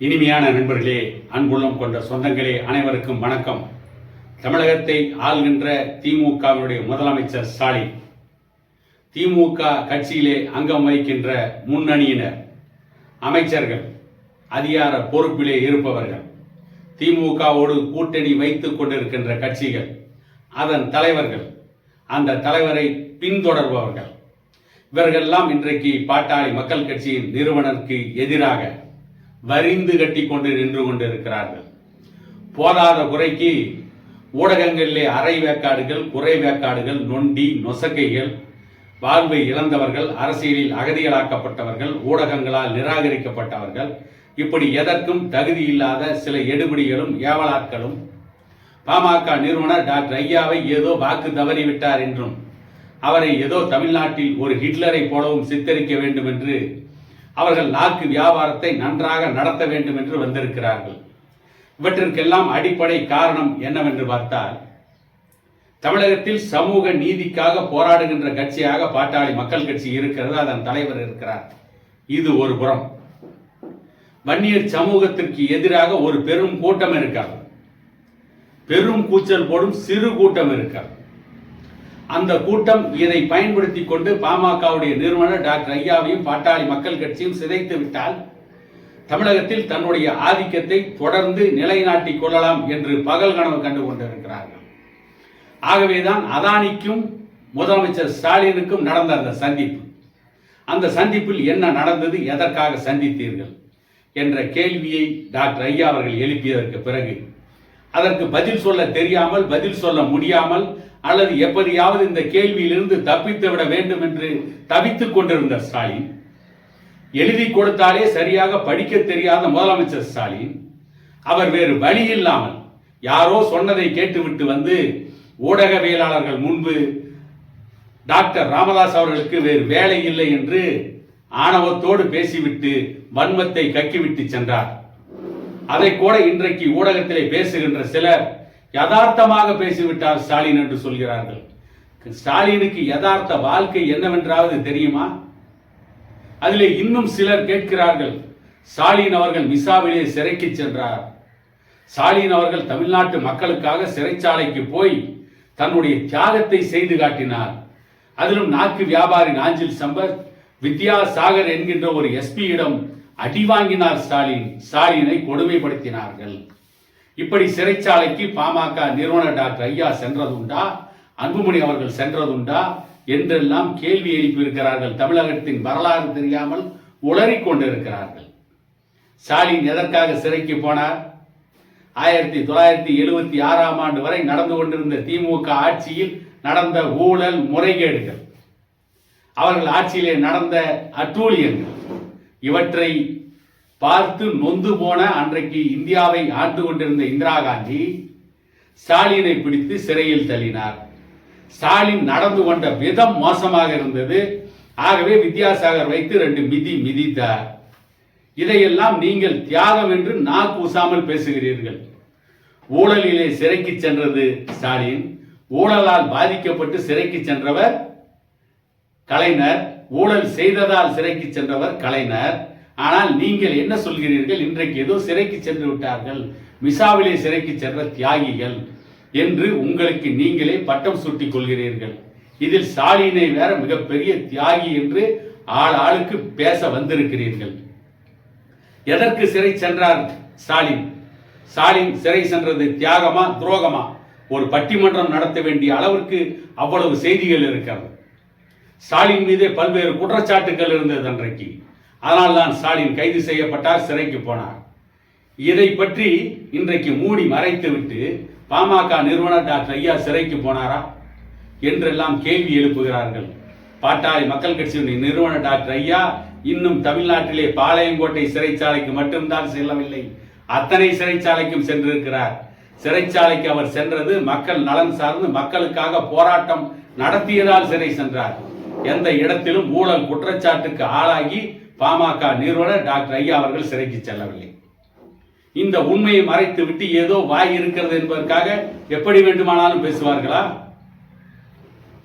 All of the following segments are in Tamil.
இனிமையான நண்பர்களே, அன்புள்ளம் கொண்ட சொந்தங்களே, அனைவருக்கும் வணக்கம். தமிழகத்தை ஆள்கின்ற திமுகவினுடைய முதலமைச்சர் ஸ்டாலின், திமுக கட்சியிலே அங்கம் வகிக்கின்ற முன்னணியினர், அமைச்சர்கள், அதிகார பொறுப்பிலே இருப்பவர்கள், திமுகவோடு கூட்டணி வைத்துக் கொண்டிருக்கின்ற கட்சிகள், அதன் தலைவர்கள், அந்த தலைவரை பின்தொடர்பவர்கள், இவர்களெல்லாம் இன்றைக்கு பாட்டாளி மக்கள் கட்சியின் நிறுவனருக்கு எதிராக வரிந்து கட்டி கொண்டு நின்று கொண்டிருக்கிறார்கள். போதாத குறைக்கு ஊடகங்களிலே அரை வேக்காடுகள், குறை வேக்காடுகள், நொண்டி நொசக்கைகள், வாழ்வை இழந்தவர்கள், அரசியலில் அகதிகளாக்கப்பட்டவர்கள், ஊடகங்களால் நிராகரிக்கப்பட்டவர்கள், இப்படி எதற்கும் தகுதி இல்லாத சில எடுபிடிகளும் ஏவலாட்களும் பாமக நிறுவனர் டாக்டர் ஐயாவை ஏதோ வாக்கு தவறிவிட்டார் என்றும் அவரை ஏதோ தமிழ்நாட்டில் ஒரு ஹிட்லரை போலவும் சித்தரிக்க வேண்டும் என்று அவர்கள் நாக்கு வியாபாரத்தை நன்றாக நடத்த வேண்டும் என்று வந்திருக்கிறார்கள். இவற்றிற்கெல்லாம் அடிப்படை காரணம் என்னவென்று பார்த்தால், தமிழகத்தில் சமூக நீதிக்காக போராடுகின்ற கட்சியாக பாட்டாளி மக்கள் கட்சி இருக்கிறது, அதன் தலைவர் இருக்கிறார். இது ஒரு புறம். வன்னியர் சமூகத்திற்கு எதிராக ஒரு பெரும் கூட்டம் இருக்கிறது, பெரும் கூச்சல் போடும் சிறு கூட்டம் இருக்கிறது. அந்த கூட்டம் இதை பயன்படுத்தி கொண்டு பாமகவுடைய நிறுவனர் டாக்டர் ஐயாவையும் பாட்டாளி மக்கள் கட்சியும் சிதைத்து விட்டால் தமிழகத்தில் தன்னுடைய ஆதிக்கத்தை தொடர்ந்து நிலைநாட்டிக் கொள்ளலாம் என்று பகல் கனவு கண்டு கொண்டிருக்கிறார்கள். ஆகவேதான் அதானிக்கும் முதலமைச்சர் ஸ்டாலினுக்கும் நடந்த அந்த சந்திப்பு, அந்த சந்திப்பில் என்ன நடந்தது, எதற்காக சந்தித்தீர்கள் என்ற கேள்வியை டாக்டர் ஐயா அவர்கள் எழுப்பியதற்கு பிறகு அதற்கு பதில் சொல்ல தெரியாமல், பதில் சொல்ல முடியாமல், அல்லது எப்படியாவது இந்த கேள்வியிலிருந்து தப்பித்து விட வேண்டும் என்று தவித்துக் கொண்டிருந்த ஸ்டாலின், எழுதி கொடுத்தாலே சரியாக படிக்க தெரியாத முதலமைச்சர் ஸ்டாலின், அவர் வேறு வழி இல்லாமல் யாரோ சொன்னதை கேட்டுவிட்டு வந்து ஊடகவியலாளர்கள் முன்பு டாக்டர் ராமதாஸ் அவர்களுக்கு வேறு வேலை இல்லை என்று ஆணவத்தோடு பேசிவிட்டு வன்மத்தை கக்கிவிட்டு சென்றார். அதை கூட இன்றைக்கு ஊடகத்திலே பேசுகின்ற சிலர் யதார்த்தமாக பேசிவிட்டார் ஸ்டாலின் என்று சொல்கிறார்கள். ஸ்டாலினுக்கு யதார்த்த வாழ்க்கை என்னவென்றாவது தெரியுமா? அதிலே இன்னும் சிலர் கேட்கிறார்கள், ஸ்டாலின் அவர்கள் மிசாவிலே சிறைக்கு சென்றார், ஸ்டாலின் அவர்கள் தமிழ்நாட்டு மக்களுக்காக சிறைச்சாலைக்கு போய் தன்னுடைய தியாகத்தை செய்து காட்டினார். அதிலும் நாக்கு வியாபாரி நாஞ்சில் சம்பத் வித்யாசாகர் என்கின்ற ஒரு எஸ்பியிடம் அடி வாங்கினார். ஸ்டாலினை கொடுமைப்படுத்தினார்கள். இப்படி சிறைச்சாலைக்கு பாமக நிறுவனர் டாக்டர் ஐயா சென்றதுண்டா, அன்புமணி அவர்கள் சென்றதுண்டா என்றெல்லாம் கேள்வி எழுப்பியிருக்கிறார்கள். தமிழகத்தின் வரலாறு தெரியாமல் உளறிக் கொண்டிருக்கிறார்கள். ஸ்டாலின் எதற்காக சிறைக்கு போனார்? 1976 ஆண்டு வரை நடந்து கொண்டிருந்த திமுக ஆட்சியில் நடந்த ஊழல் முறைகேடுகள், அவர்கள் ஆட்சியிலே நடந்த அட்டூழியங்கள், இவற்றை பார்த்து நொந்து போன அன்றைக்கு இந்தியாவை ஆண்டு கொண்டிருந்த இந்திரா காந்தி ஸ்டாலினை பிடித்து சிறையில் தள்ளினார். ஸ்டாலின் நடந்து கொண்ட விதம் மோசமாக இருந்தது. ஆகவே வித்யாசாகர் வைத்து 2 மிதி மிதித்தார். இதையெல்லாம் நீங்கள் தியாகம் என்று நாக்கு உசாமல் பேசுகிறீர்கள். ஊழலிலே சிறைக்கு சென்றது ஸ்டாலின், ஊழலால் பாதிக்கப்பட்டு சிறைக்கு சென்றவர் கலைஞர், ஊழல் செய்ததால் சிறைக்கு சென்றவர் கலைஞர். ஆனால் நீங்கள் என்ன சொல்கிறீர்கள்? இன்றைக்கு ஏதோ சிறைக்கு சென்று விட்டார்கள், மிசாவிலே சிறைக்கு சென்ற தியாகிகள் என்று உங்களுக்கு நீங்களே பட்டம் சூட்டிக் கொள்கிறீர்கள். இதில் ஸ்டாலினை வேற மிகப்பெரிய தியாகி என்று ஆளுக்கு பேச வந்திருக்கிறீர்கள். எதற்கு சிறை சென்றார் ஸ்டாலின்? ஸ்டாலின் சிறை சென்றது தியாகமா துரோகமா? ஒரு பட்டிமன்றம் நடத்த வேண்டிய அளவிற்கு அவ்வளவு செய்திகள் இருக்கிறது. ஸ்டாலின் மீதே பல்வேறு குற்றச்சாட்டுகள் இருந்தது அன்றைக்கு. அதனால்தான் ஸ்டாலின் கைது செய்யப்பட்டார், சிறைக்கு போனார். இதை பற்றி இன்றைக்கு மூடி மறைத்து விட்டு பாமக நிறுவனர் டாக்டர் ஐயா சிறைக்கு போனாரா என்றெல்லாம் கேள்வி எழுப்புகிறார்கள். பாட்டாளி மக்கள் கட்சியினுடைய நிறுவனர் டாக்டர் ஐயா இன்னும் தமிழ்நாட்டிலே பாளையங்கோட்டை சிறைச்சாலைக்கு மட்டும்தான் செல்லவில்லை, அத்தனை சிறைச்சாலைக்கும் சென்றிருக்கிறார். சிறைச்சாலைக்கு அவர் சென்றது மக்கள் நலன் சார்ந்து மக்களுக்காக போராட்டம் நடத்தியதால் சிறை சென்றார். எந்த இடத்திலும் ஊழல் குற்றச்சாட்டுக்கு ஆளாகி பாமக நிறுவனர் டாக்டர் ஐயா அவர்கள் சிறைக்கு செல்லவில்லை. இந்த உண்மையை மறைத்து விட்டு ஏதோ வாய் இருக்கிறது என்பதற்காக எப்படி வேண்டுமானாலும் பேசுவார்களா?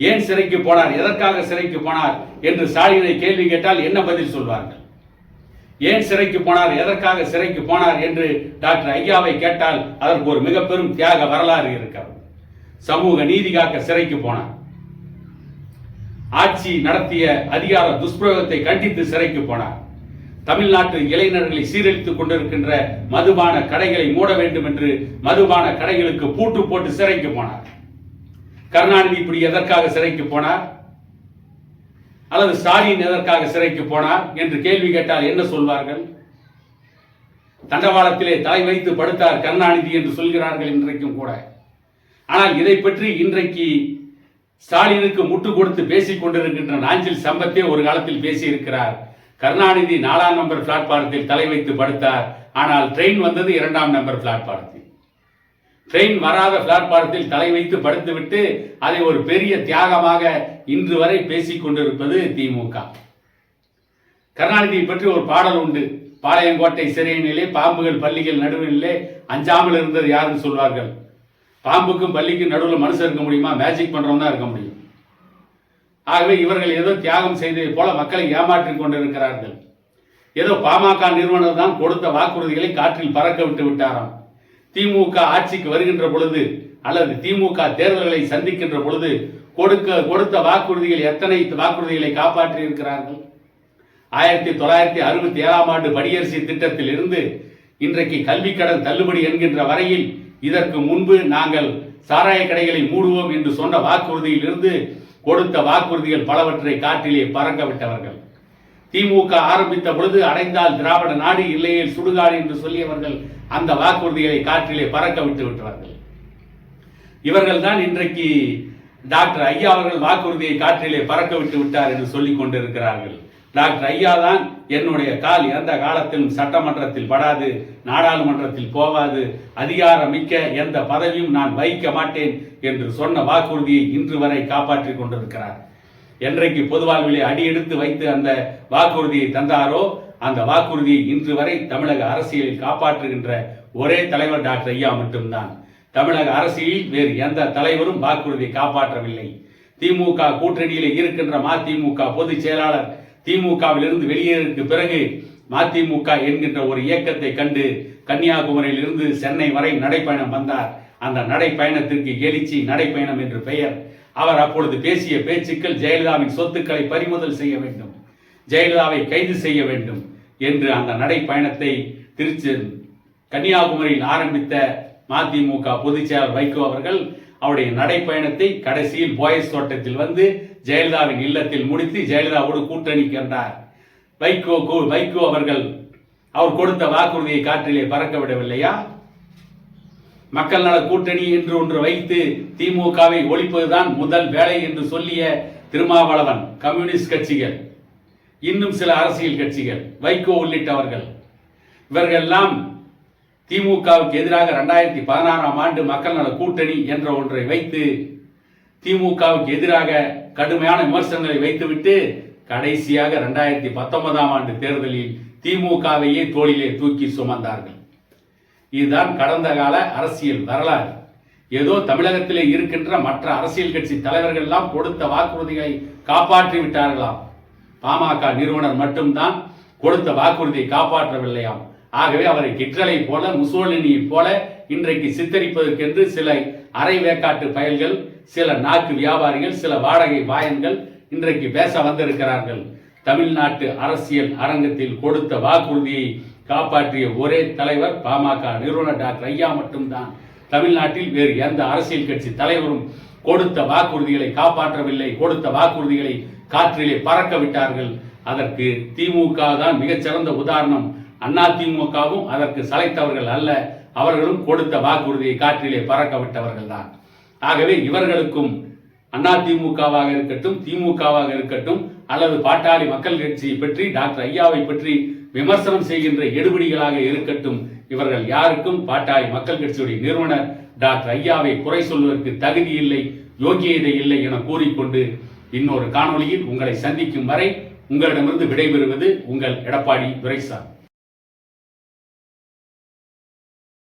ஏன் சிறைக்கு போனார், எதற்காக சிறைக்கு போனார் என்று ஸ்டாலினை கேள்வி கேட்டால் என்ன பதில் சொல்வார்கள்? ஏன் சிறைக்கு போனார், எதற்காக சிறைக்கு போனார் என்று டாக்டர் ஐயாவை கேட்டால் அதற்கு ஒரு மிக பெரும் தியாக வரலாறு இருக்கிறது. சமூக நீதி காக்க சிறைக்கு போனார். ஆட்சி நடத்திய அதிகார துஷ்பிரயோகத்தை கண்டித்து சிறைக்கு போனார். தமிழ்நாட்டு இளைஞர்களை சீரழித்துக் கொண்டிருக்கின்ற மதுபான கடைகளை மூட வேண்டும் என்று மதுபான கடைகளுக்கு பூட்டு போட்டு சிறைக்கு போனார். கருணாநிதி இப்படி எதற்காக சிறைக்கு போனார், அல்லது ஸ்டாலின் எதற்காக சிறைக்கு போனார் என்று கேள்வி கேட்டால் என்ன சொல்வார்கள்? தண்டவாளத்திலே தலை வைத்து படுத்தார் கருணாநிதி என்று சொல்கிறார்கள் இன்றைக்கும் கூட. ஆனால் இதை பற்றி இன்றைக்கு ஸ்டாலினுக்கு முட்டு கொடுத்து பேசிக் கொண்டிருக்கின்ற நாஞ்சில் சம்பத்தே ஒரு காலத்தில் பேசியிருக்கிறார். கருணாநிதி 4ஆம் நம்பர் பிளாட்பாரத்தில் தலை வைத்து படுத்தார், ஆனால் ட்ரெயின் வந்தது 2ஆம் நம்பர் பிளாட்பாரத்தில். ட்ரெயின் வராத பிளாட்பாரத்தில் தலை வைத்து படுத்துவிட்டு அதை ஒரு பெரிய தியாகமாக இன்று வரை பேசிக் கொண்டிருப்பது திமுக. கருணாநிதியை பற்றி ஒரு பாடல் உண்டு. பாளையங்கோட்டை சிறையினிலே பாம்புகள் பள்ளிகள் நடுவிலே அஞ்சாமல் இருந்தது யாருன்னு சொல்வார்கள். பாம்புக்கும் பள்ளிக்கும் நடுவில் மனுஷன் இருக்க முடியுமா? மேஜிக் பண்றவங்க தான் இருக்க முடியும். ஆகவே இவர்கள் ஏதோ தியாகம் செய்ததை போல மக்களை ஏமாற்றிக் கொண்டிருக்கிறார்கள். ஏதோ பாமக நிறுவனர் தான் கொடுத்த வாக்குறுதிகளை காற்றில் பறக்க விட்டு விட்டாராம். திமுக ஆட்சிக்கு வருகின்ற பொழுது அல்லது திமுக தேர்தல்களை சந்திக்கின்ற பொழுது கொடுத்த வாக்குறுதிகள் எத்தனை வாக்குறுதிகளை காப்பாற்றி இருக்கிறார்கள்? 1967ஆம் ஆண்டு படியரசி திட்டத்தில் இருந்து இன்றைக்கு கல்வி கடன் தள்ளுபடி என்கின்ற வரையில், இதற்கு முன்பு நாங்கள் சாராய கடைகளை மூடுவோம் என்று சொன்ன வாக்குறுதியில் இருந்து கொடுத்த வாக்குறுதிகள் பலவற்றை காற்றிலே பறக்க விட்டவர்கள். திமுக ஆரம்பித்த பொழுது அடைந்தால் திராவிட நாடு, இல்லையே சுடுகாடு என்று சொல்லியவர்கள் அந்த வாக்குறுதிகளை காற்றிலே பறக்க விட்டு விட்டவர்கள். இவர்கள் தான் இன்றைக்கு டாக்டர் ஐயா அவர்கள் வாக்குறுதியை காற்றிலே பறக்க விட்டு விட்டார் என்று சொல்லிக் கொண்டிருக்கிறார்கள். டாக்டர் ஐயா தான் என்னுடைய கால் எந்த காலத்திலும் சட்டமன்றத்தில் படாது, நாடாளுமன்றத்தில் போவாது, அதிகாரம் மிக்க எந்த பதவியும் நான் வகிக்க மாட்டேன் என்று சொன்ன வாக்குறுதியை இன்று வரை காப்பாற்றிக் கொண்டிருக்கிறார். என்றைக்கு பொது வாழ்விலே அடியெடுத்து வைத்து அந்த வாக்குறுதியை தந்தாரோ அந்த வாக்குறுதியை இன்று வரை தமிழக அரசியலில் காப்பாற்றுகின்ற ஒரே தலைவர் டாக்டர் ஐயா மட்டும்தான். தமிழக அரசியலில் வேறு எந்த தலைவரும் வாக்குறுதியை காப்பாற்றவில்லை. திமுக கூட்டணியிலே இருக்கின்ற மதிமுக பொதுச் செயலாளர் திமுகவிலிருந்து வெளியேறதுக்கு பிறகு மதிமுக என்கின்ற ஒரு இயக்கத்தை கண்டு கன்னியாகுமரியில் இருந்து சென்னை வரை நடைப்பயணம் வந்தார். அந்த நடைப்பயணத்திற்கு எழுச்சி நடைப்பயணம் என்று பெயர். அவர் அப்பொழுது பேசிய பேச்சுக்கள் ஜெயலலிதாவின் சொத்துக்களை பறிமுதல் செய்ய வேண்டும், ஜெயலலிதாவை கைது செய்ய வேண்டும் என்று அந்த நடைப்பயணத்தை கன்னியாகுமரியில் ஆரம்பித்த மதிமுக பொதுச் செயலாளர் வைகோ அவர்கள் அவருடைய நடைப்பயணத்தை கடைசியில் போயஸ் தோட்டத்தில் வந்து ஜெயலலிதாவின் இல்லத்தில் முடித்து ஜெயலலிதாவோடு கூட்டணி கண்டார். வைகோ அவர்கள் அவர் கொடுத்த வாக்குறுதியை காற்றிலே பறக்க விடவில்லையா? மக்கள் நல கூட்டணி என்று ஒன்று வைத்து திமுகவை ஒழிப்பதுதான் முதல் வேலை என்று சொல்லிய திருமாவளவன், கம்யூனிஸ்ட் கட்சிகள், இன்னும் சில அரசியல் கட்சிகள், வைகோ உள்ளிட்டவர்கள், இவர்களெல்லாம் திமுகவுக்கு எதிராக 2016ஆம் ஆண்டு மக்கள் நல கூட்டணி என்ற ஒன்றை வைத்து திமுகவுக்கு எதிராக கடுமையான விமர்சனங்களை வைத்துவிட்டு கடைசியாக 2019ஆம் ஆண்டு தேர்தலில் திமுகவையே தோளிலே தூக்கி சுமந்தார்கள். இதுதான் கடந்த கால அரசியல் வரலாறு. ஏதோ தமிழகத்திலே இருக்கின்ற மற்ற அரசியல் கட்சி தலைவர்கள் எல்லாம் கொடுத்த வாக்குறுதிகளை காப்பாற்றி விட்டார்களாம். பாமக நிறுவனர் மட்டும்தான் கொடுத்த வாக்குறுதியை காப்பாற்றவில்லையாம். ஆகவே அவரை ஹிட்லரை போல, முசோலினியை போல இன்றைக்கு சித்தரிப்பதற்கென்று சில அரை வேக்காட்டு பயல்கள், சில நாக்கு வியாபாரிகள், சில வாடகை வாயன்கள் இன்றைக்கு பேச வந்திருக்கிறார்கள். தமிழ்நாட்டு அரசியல் அரங்கத்தில் கொடுத்த வாக்குறுதியை காப்பாற்றிய ஒரே தலைவர் பாமக நிறுவனர் டாக்டர் ஐயா மட்டும்தான். தமிழ்நாட்டில் வேறு எந்த அரசியல் கட்சி தலைவரும் கொடுத்த வாக்குறுதிகளை காப்பாற்றவில்லை. கொடுத்த வாக்குறுதிகளை காற்றிலே பறக்க விட்டார்கள். அதற்கு திமுக தான் மிகச்சிறந்த உதாரணம். அதிமுகவும் அதற்கு சளைத்தவர்கள் அல்ல. அவர்களும் கொடுத்த வாக்குறுதியை காற்றிலே பறக்க விட்டவர்கள் தான். ஆகவே இவர்களுக்கும் அதிமுகவாக இருக்கட்டும், திமுகவாக இருக்கட்டும், அல்லது பாட்டாளி மக்கள் கட்சியை பற்றி, டாக்டர் ஐயாவை பற்றி விமர்சனம் செய்கின்ற எடுபடிகளாக இருக்கட்டும், இவர்கள் யாருக்கும் பாட்டாளி மக்கள் கட்சியுடைய நிறுவனர் டாக்டர் ஐயாவை குறை சொல்வதற்கு தகுதி இல்லை, யோகியதை இல்லை என கூறிக்கொண்டு இன்னொரு காணொளியில் உங்களை சந்திக்கும் வரை உங்களிடமிருந்து விடைபெறுவது உங்கள் எடப்பாடி துரைசாமி.